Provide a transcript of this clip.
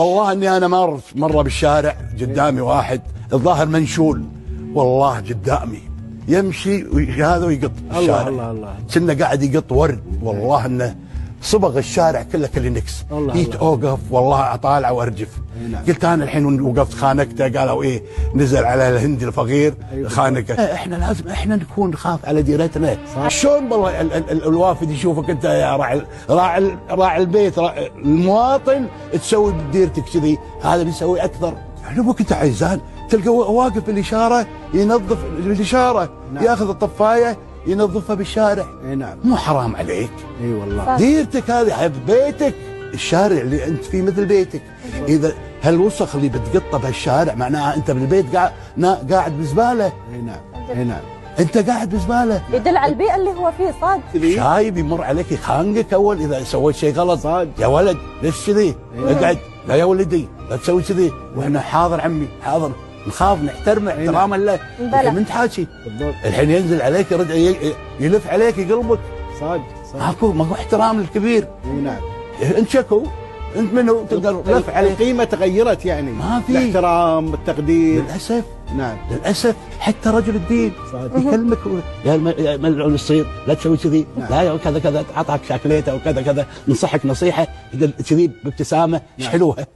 والله اني انا مره بالشارع قدامي واحد الظاهر منشول، والله قدامي يمشي هذا ويقط الشارع. الله الله كنا قاعد يقط ورد، والله انه صبغ الشارع كله كلينكس. جيت اوقف والله اطالع وارجف. قلت انا الحين وقفت خانقته، قالوا ايه نزل على الهندي الفقير خانقه. احنا لازم نكون نخاف على ديرتنا. شلون والله الوافد يشوفك انت يا راعي البيت المواطن تسوي بديرتك كذي، هذا بيسوي اكثر. احنا ابوك انت عزال تلقى واقف بالاشاره ينظف الاشاره. نعم. ياخذ الطفايه ينظفها بالشارع. اي نعم. مو حرام عليك؟ اي والله. ديرتك هذه بيتك، الشارع اللي انت فيه مثل بيتك. اذا هالوسخ اللي بتقطه بهالشارع معناها انت بالبيت قاعد بزباله. اي نعم. اي نعم. انت قاعد بزباله. يدل على البيئه اللي هو فيه. صاد شايب يمر عليك يخانقك اول اذا سويت شيء غلط. صاد. يا ولد ليش كذي؟ اقعد، لا يا ولدي لا تسوي كذي. واحنا حاضر عمي حاضر، نخاف نحترمه احتراما له. الحين انت حاكي بالضبط، الحين ينزل عليك يرجع يلف عليك يقلبك. صاد. ماكو احترام للكبير. اي نعم. انت شكو انت منو تقدر لف عليه. القيمه تغيرت يعني، ما في الاحترام التقدير. للاسف. نعم للاسف حتى رجل الدين يكلمك يا ملعون الصغير لا تسوي كذي. لا يا كذا كذا، اعطاك شاكليته وكذا كذا، نصحك نصيحه كذي بابتسامه. ايش حلوها.